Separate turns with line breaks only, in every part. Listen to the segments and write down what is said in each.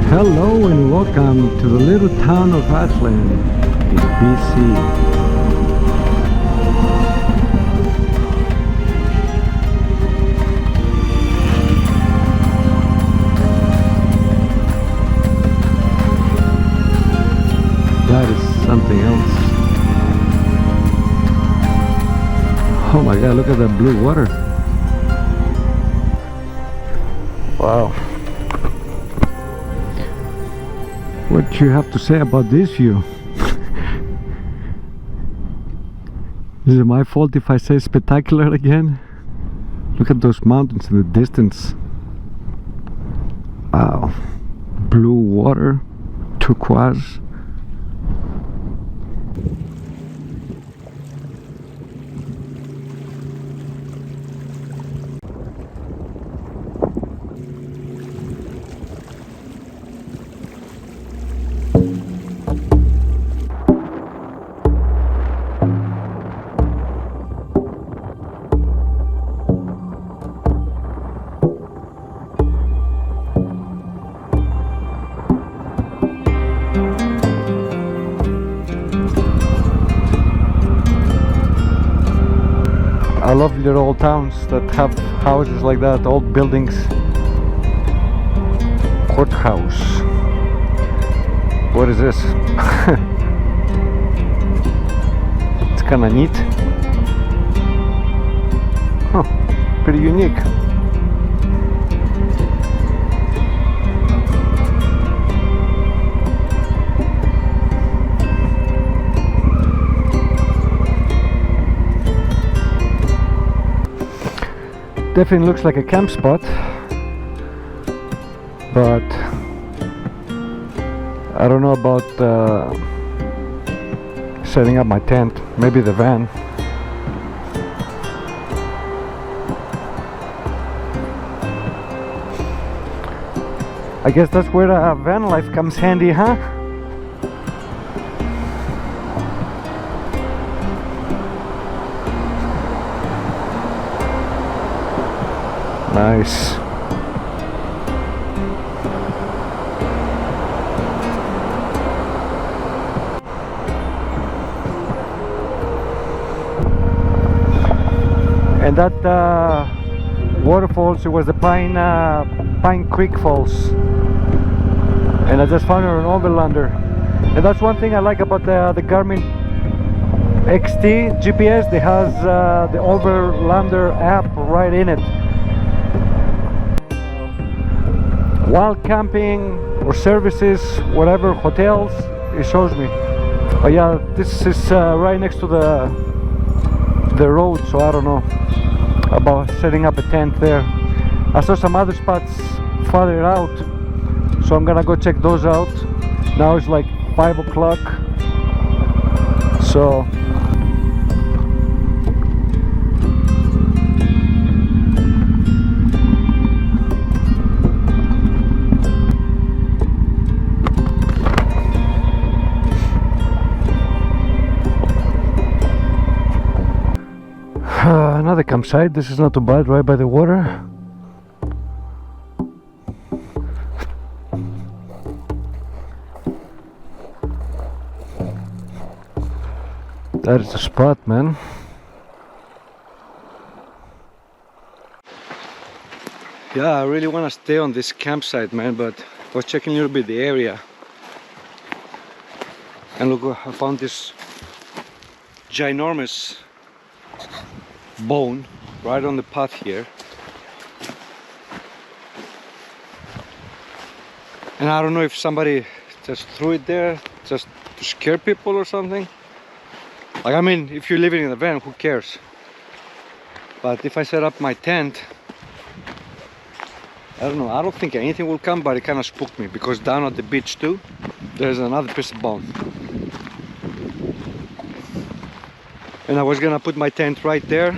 Hello and welcome to the little town of ATLIN in BC. That is something else. Oh my god, look at that blue water. Wow. What do you have to say about this view? Is it my fault if I say spectacular again? Look at those mountains in the distance. Wow. Blue water, turquoise. I love little old towns that have houses like that, old buildings. Courthouse. What is this? It's kind of neat. Huh, pretty unique. Definitely looks like a camp spot, but I don't know about setting up my tent. Maybe the van. I guess that's where van life comes handy, huh? Nice. And that waterfalls, it was the Pine Creek Falls, and I just found it on Overlander. And that's one thing I like about the Garmin XT GPS. They has the Overlander app right in it. While camping or services, whatever, hotels, it shows me. Oh yeah, this is right next to the road, so I don't know about setting up a tent there. I saw some other spots farther out, so I'm gonna go check those out. Now it's like 5 o'clock, so another campsite. This is not too bad, right by the water. That is the spot, man. Yeah, I really want to stay on this campsite, man, but I was checking a little bit the area, and look, I found this ginormous bone right on the path here, and I don't know if somebody just threw it there just to scare people or something. Like, I mean, if you're living in a van, who cares? But if I set up my tent, I don't know, I don't think anything will come, but it kind of spooked me because down at the beach too there's another piece of bone, and I was gonna put my tent right there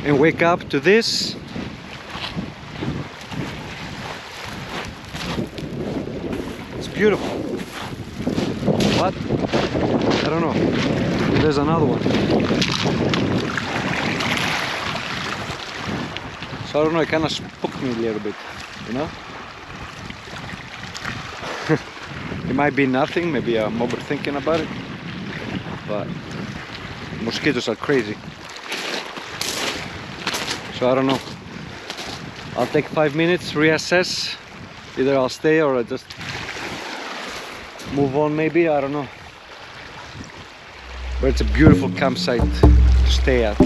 and wake up to this. It's beautiful. What? I don't know. There's another one. So I don't know, it kind of spooked me a little bit, you know? It might be nothing, maybe I'm overthinking about it, but mosquitoes are crazy. So I don't know. I'll take 5 minutes, reassess. Either I'll stay or I'll just move on maybe, I don't know. But it's a beautiful campsite to stay at.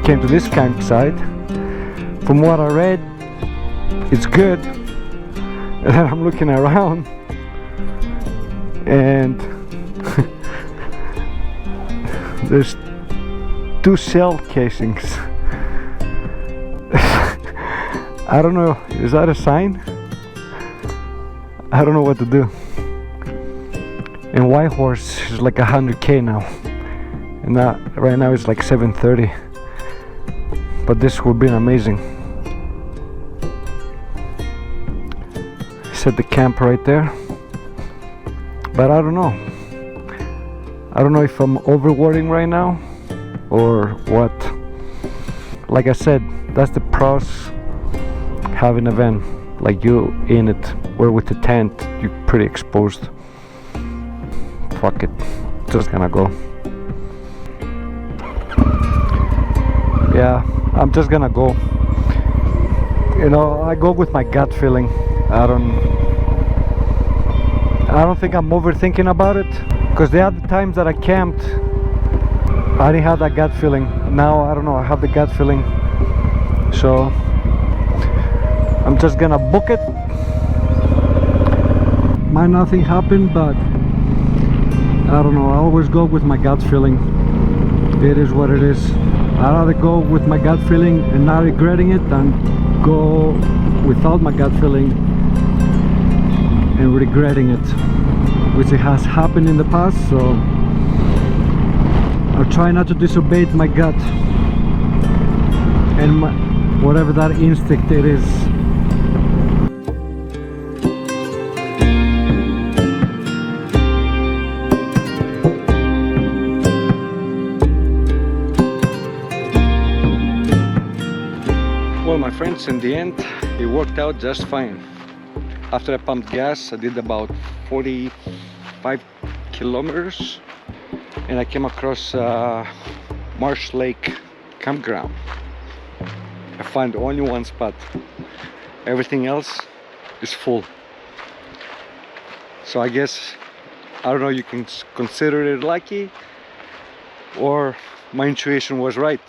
Came to this campsite. From what I read, it's good. And then I'm looking around and there's 2 shell casings. I don't know, is that a sign? I don't know what to do. And Whitehorse is like 100k now, and that right now it's like 730. But this would be amazing. Set the camp right there. But I don't know. I don't know if I'm overwording right now or what. Like I said, that's the pros having a van. Like you in it, where with the tent you're pretty exposed. Fuck it, just gonna go. Yeah, I'm just gonna go. You know, I go with my gut feeling. I don't think I'm overthinking about it, because the other times that I camped, I didn't have that gut feeling. Now I don't know, I have the gut feeling. So I'm just gonna book it. Might nothing happen, but I don't know, I always go with my gut feeling. It is what it is. I'd rather go with my gut feeling and not regretting it than go without my gut feeling and regretting it, which it has happened in the past. So I'll try not to disobey my gut and whatever that instinct it is. Well, my friends, in the end it worked out just fine. After I pumped gas, I did about 45 kilometers and I came across Marsh Lake campground. I found only one spot, everything else is full. So I guess, I don't know, you can consider it lucky or my intuition was right.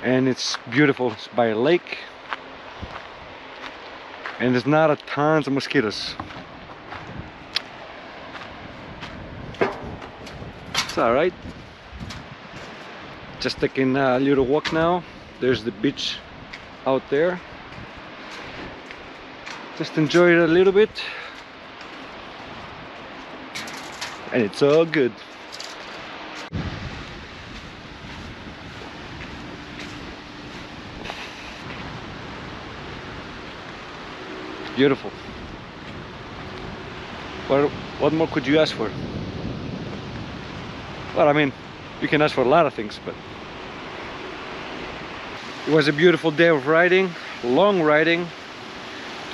And it's beautiful, it's by a lake and there's not a tons of mosquitoes. It's alright. Just taking a little walk now. There's the beach out there. Just enjoy it a little bit and it's all good. Beautiful. What more could you ask for? Well, I mean, you can ask for a lot of things, but it was a beautiful day of riding, long riding.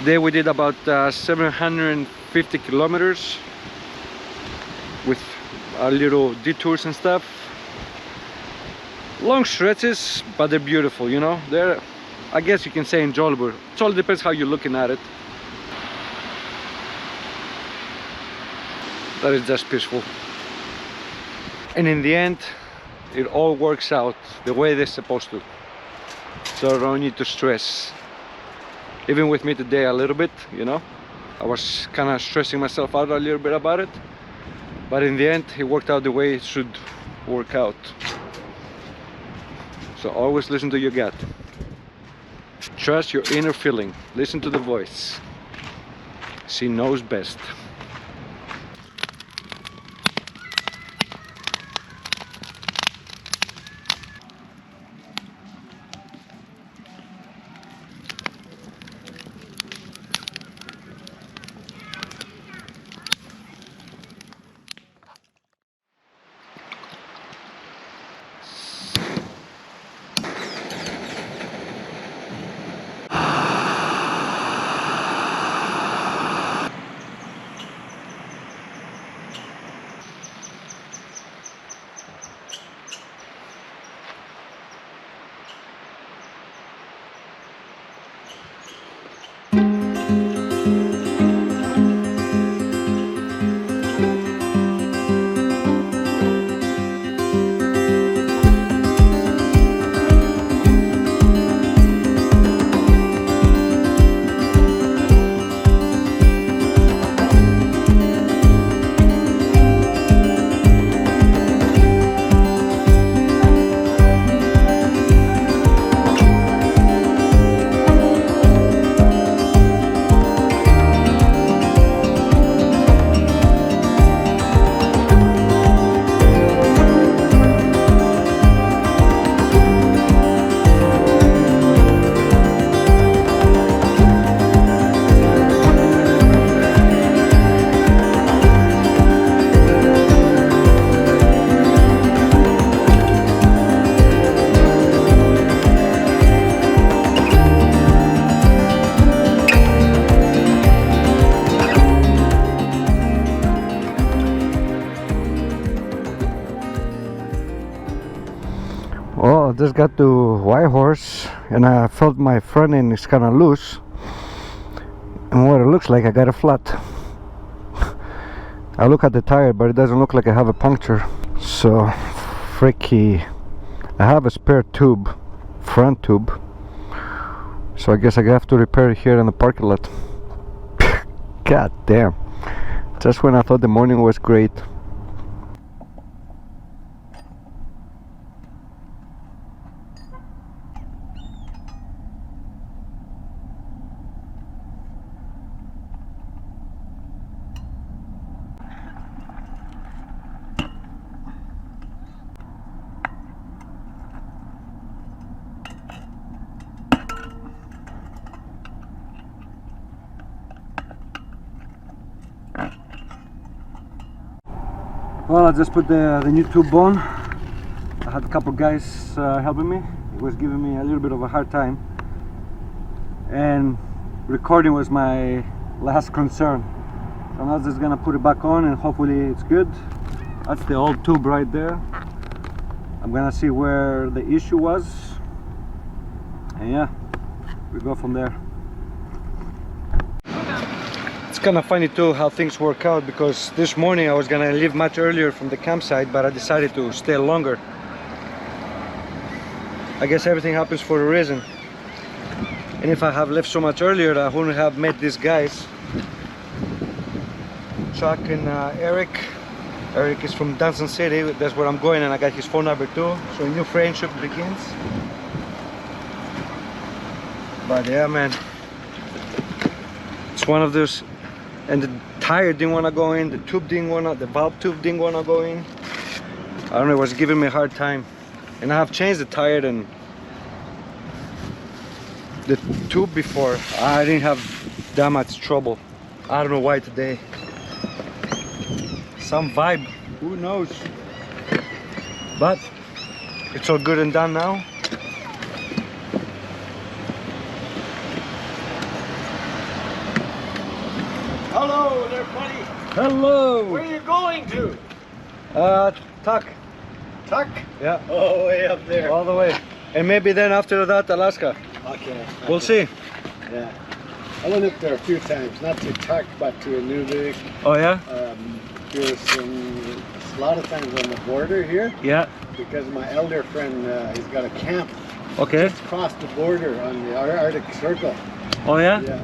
Today we did about 750 kilometers with our little detours and stuff. Long stretches, but they're beautiful, you know. They're, I guess you can say, enjoyable. It all depends how you're looking at it. That is just peaceful. And in the end, it all works out the way they're supposed to. So I don't need to stress. Even with me today a little bit, you know, I was kind of stressing myself out a little bit about it. But in the end, it worked out the way it should work out. So always listen to your gut. Trust your inner feeling. Listen to the voice. She knows best. just got to Whitehorse and I felt my front end is kind of loose, and what it looks like, I got a flat. I look at the tire, but it doesn't look like I have a puncture. So freaky. I have a spare tube, front tube, so I guess I have to repair it here in the parking lot. God damn, just when I thought the morning was great. Well, I just put the new tube on. I had a couple guys helping me. It was giving me a little bit of a hard time, and recording was my last concern. So I'm just gonna put it back on and hopefully it's good. That's the old tube right there. I'm gonna see where the issue was, and yeah, we go from there. It's kind of funny too how things work out, because this morning I was gonna leave much earlier from the campsite, but I decided to stay longer. I guess everything happens for a reason, and if I have left so much earlier, I wouldn't have met these guys, Chuck and Eric. Eric is from Dancing City, that's where I'm going, and I got his phone number too, so a new friendship begins. But yeah, man, it's one of those. And the tire didn't want to go in, the tube didn't want to, the valve tube didn't want to go in. I don't know, it was giving me a hard time. And I have changed the tire and the tube before. I didn't have that much trouble. I don't know why today. Some vibe, who knows? But it's all good and done now.
Hello there, buddy.
Hello!
Where are you going to?
Tuck.
Tuck?
Yeah.
Oh, way up there.
All the way. And maybe then after that, Alaska.
Okay.
We'll see.
Yeah. I went up there a few times, not to Tuck, but to Inuvik.
Oh yeah?
There's a lot of times on the border here.
Yeah.
Because my elder friend, he's got a camp.
Okay.
Just across the border on the Arctic Circle.
Oh yeah?
Yeah.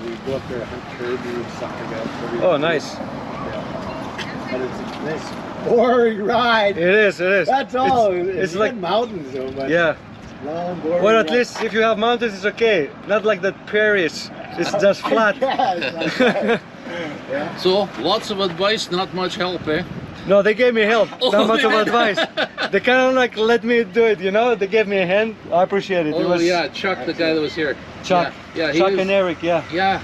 We go up there, hunt turkey and stuff like that.
Oh, nice.
Yeah. And it's a nice, boring ride.
It is, it is.
That's all.
It's like
mountains though, but
yeah.
Long, boring.
Well, at least if you have mountains, it's okay. Not like that prairies. It's just flat.
Yeah.
So, lots of advice, not much help, eh?
No, they gave me help. Not much of advice. They kind of like let me do it, you know? They gave me a hand. I appreciate it.
Oh,
it was
yeah, Chuck, the guy that was here.
Chuck.
Yeah,
Chuck and Eric, yeah.
Yeah.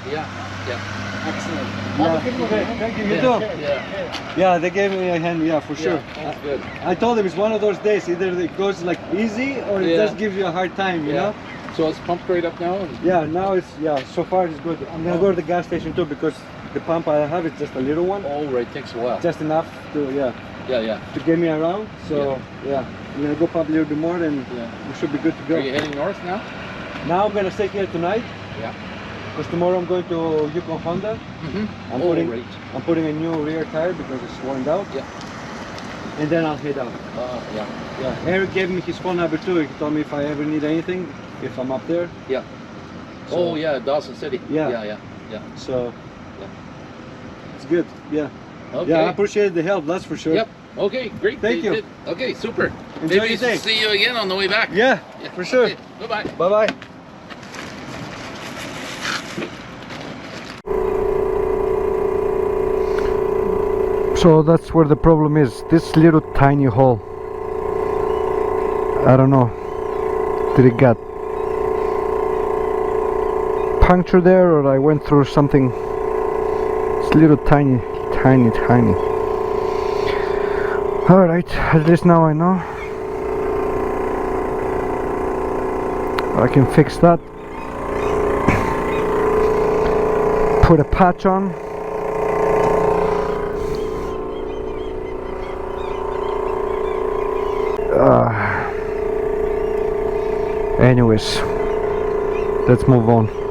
Excellent.
Yeah. Okay, thank you. You too.
Yeah.
Yeah, they gave me a hand, yeah, for sure.
Yeah, that's good.
I told them it's one of those days, either it goes like easy or it
Yeah.
just gives you a hard time, you know?
So it's pumped right up now?
Yeah, now it's, so far it's good. I'm gonna go to the gas station too, because the pump I have is just a little one.
Oh, right, takes a while.
Just enough to,
Yeah.
to get me around. So, I'm gonna go pump a little bit more and we should be good to go.
Are you heading north now?
Now I'm gonna stay here tonight.
Yeah.
Because tomorrow I'm going to Yukon Honda.
Mm-hmm.
I'm putting a new rear tire because it's worn out.
Yeah.
And then I'll head out. Yeah. Eric gave me his phone number too. He told me if I ever need anything, if I'm up there.
Yeah.
So,
oh, yeah, Dawson City.
Yeah. So, it's good. Yeah.
Okay.
Yeah, I appreciate the help, that's for sure.
Yep. Okay, great.
Thank you.
Okay, super.
Enjoy
Maybe
your day.
see you again on the way back.
Yeah, for sure.
Okay, bye-bye.
Bye-bye. So that's where the problem is, this little tiny hole. I don't know, did it get punctured there or I went through something? It's little tiny. Alright, at least now I know. I can fix that. Put a patch on. Anyways, let's move on.